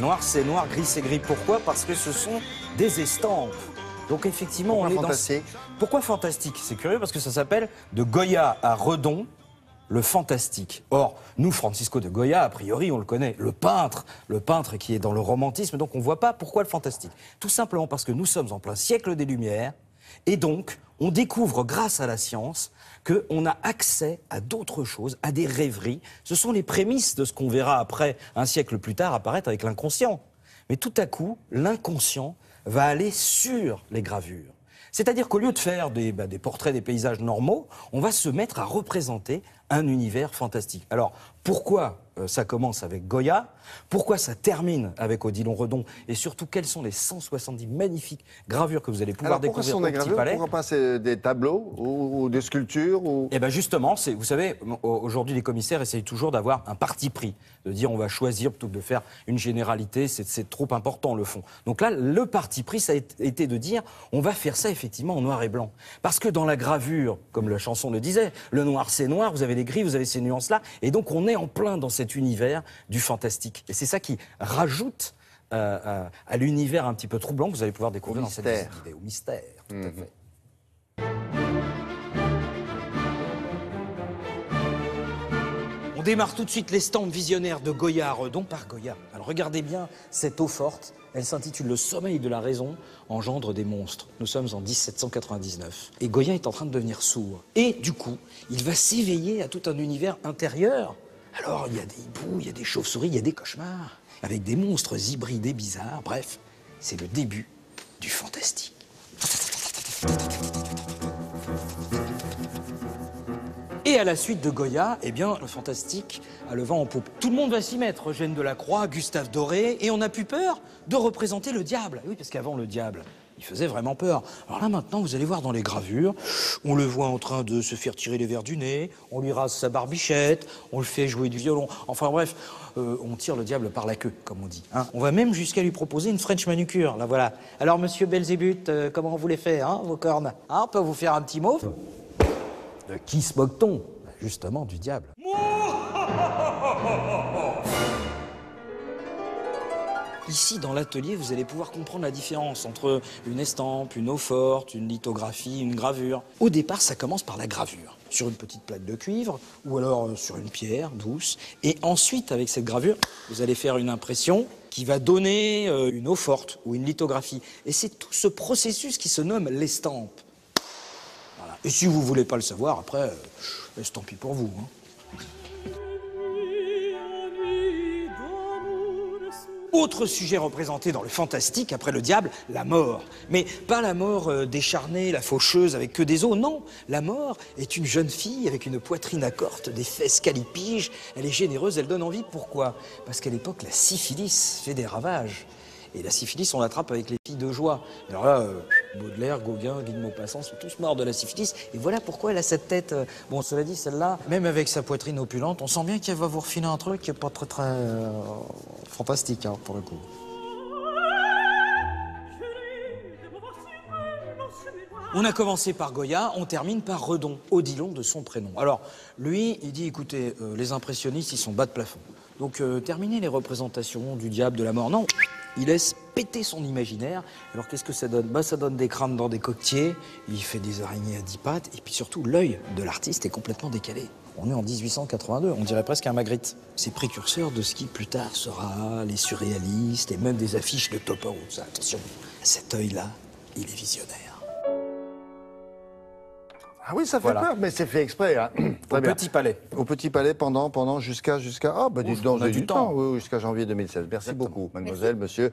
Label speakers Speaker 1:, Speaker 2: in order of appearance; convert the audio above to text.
Speaker 1: Noir, c'est noir, gris, c'est gris. Pourquoi? Parce que ce sont des estampes. Donc effectivement,
Speaker 2: Pourquoi
Speaker 1: on est
Speaker 2: fantastique?
Speaker 1: Pourquoi fantastique? C'est curieux parce que ça s'appelle de Goya à Redon, le fantastique. Or, nous, Francisco de Goya, a priori, on le connaît, le peintre qui est dans le romantisme, donc on ne voit pas pourquoi le fantastique. Tout simplement parce que nous sommes en plein siècle des Lumières, et donc on découvre, grâce à la science, qu'on a accès à d'autres choses, à des rêveries. Ce sont les prémices de ce qu'on verra après, un siècle plus tard, apparaître avec l'inconscient. Mais tout à coup, l'inconscient va aller sur les gravures. C'est-à-dire qu'au lieu de faire des portraits des paysages normaux, on va se mettre à représenter un univers fantastique. Alors, pourquoi ça commence avec Goya? Pourquoi ça termine avec Odilon Redon? Et surtout, quelles sont les 170 magnifiques gravures que vous allez pouvoir découvrir au Petit Palais?
Speaker 2: Pourquoi pas c'est des tableaux ou des sculptures ou...
Speaker 1: Eh bien justement, vous savez, aujourd'hui les commissaires essayent toujours d'avoir un parti pris, de dire on va choisir plutôt que de faire une généralité, c'est trop important le fond. Donc là, le parti pris, ça a été de dire on va faire ça effectivement en noir et blanc. Parce que dans la gravure, comme la chanson le disait, le noir c'est noir, vous avez les gris, vous avez ces nuances-là, et donc on est en plein dans cet univers du fantastique. Et c'est ça qui rajoute à l'univers un petit peu troublant que vous allez pouvoir découvrir dans cette vidéo. Au mystère, tout à fait. On démarre tout de suite l'estampe visionnaire de Goya à Redon par Goya. Alors regardez bien cette eau forte, elle s'intitule « Le sommeil de la raison engendre des monstres ». Nous sommes en 1799. Et Goya est en train de devenir sourd. Et du coup, il va s'éveiller à tout un univers intérieur. Alors il y a des hiboux, il y a des chauves-souris, il y a des cauchemars, avec des monstres hybrides et bizarres. Bref, c'est le début du fantastique. Et à la suite de Goya, eh bien, le fantastique a le vent en poupe. Tout le monde va s'y mettre. Eugène Delacroix, Gustave Doré, et on n'a plus peur de représenter le diable. Oui, parce qu'avant, le diable, il faisait vraiment peur. Alors là, maintenant, vous allez voir dans les gravures, on le voit en train de se faire tirer les verres du nez, on lui rase sa barbichette, on le fait jouer du violon. Enfin bref, on tire le diable par la queue, comme on dit. Hein. On va même jusqu'à lui proposer une French manucure. Là, voilà. Alors, monsieur Belzébuth, comment vous les faites, hein, vos cornes? Hein, on peut vous faire un petit mot? De qui se moque-t-on? Justement, du diable. Ici, dans l'atelier, vous allez pouvoir comprendre la différence entre une estampe, une eau forte, une lithographie, une gravure. Au départ, ça commence par la gravure, sur une petite plaque de cuivre, ou alors sur une pierre douce. Et ensuite, avec cette gravure, vous allez faire une impression qui va donner une eau forte ou une lithographie. Et c'est tout ce processus qui se nomme l'estampe. Voilà. Et si vous voulez pas le savoir, après, tant pis pour vous. Hein. Autre sujet représenté dans le fantastique, après le diable, la mort. Mais pas la mort décharnée, la faucheuse avec que des os, non. La mort est une jeune fille avec une poitrine à corte, des fesses calipiges. Elle est généreuse, elle donne envie. Pourquoi? Parce qu'à l'époque, la syphilis fait des ravages. Et la syphilis, on l'attrape avec les filles de joie. Alors là, Baudelaire, Gauguin, Guy de Maupassant sont tous morts de la syphilis. Et voilà pourquoi elle a cette tête. Bon, cela dit, celle-là, même avec sa poitrine opulente, on sent bien qu'elle va vous refiler un truc qui n'est pas très fantastique, hein, pour le coup. On a commencé par Goya, on termine par Redon, Odilon de son prénom. Alors, lui, il dit, écoutez, les impressionnistes, ils sont bas de plafond. Donc, terminez les représentations du diable, de la mort. Non, il laisse péter son imaginaire. Alors, qu'est-ce que ça donne? Bah, ça donne des crânes dans des coquetiers, il fait des araignées à 10 pattes, et puis surtout, l'œil de l'artiste est complètement décalé. On est en 1882, on dirait presque un Magritte. C'est précurseur de ce qui, plus tard, sera les surréalistes et même des affiches de Topor. Attention, cet œil-là, il est visionnaire.
Speaker 2: Ah oui, ça fait peur, mais c'est fait exprès. Hein.
Speaker 1: Au Petit Palais.
Speaker 2: Au Petit Palais pendant jusqu'à... Ah, bah, dis donc,
Speaker 1: on a
Speaker 2: j'ai
Speaker 1: du temps.
Speaker 2: Oui, jusqu'à janvier 2016. Merci beaucoup, mademoiselle, monsieur.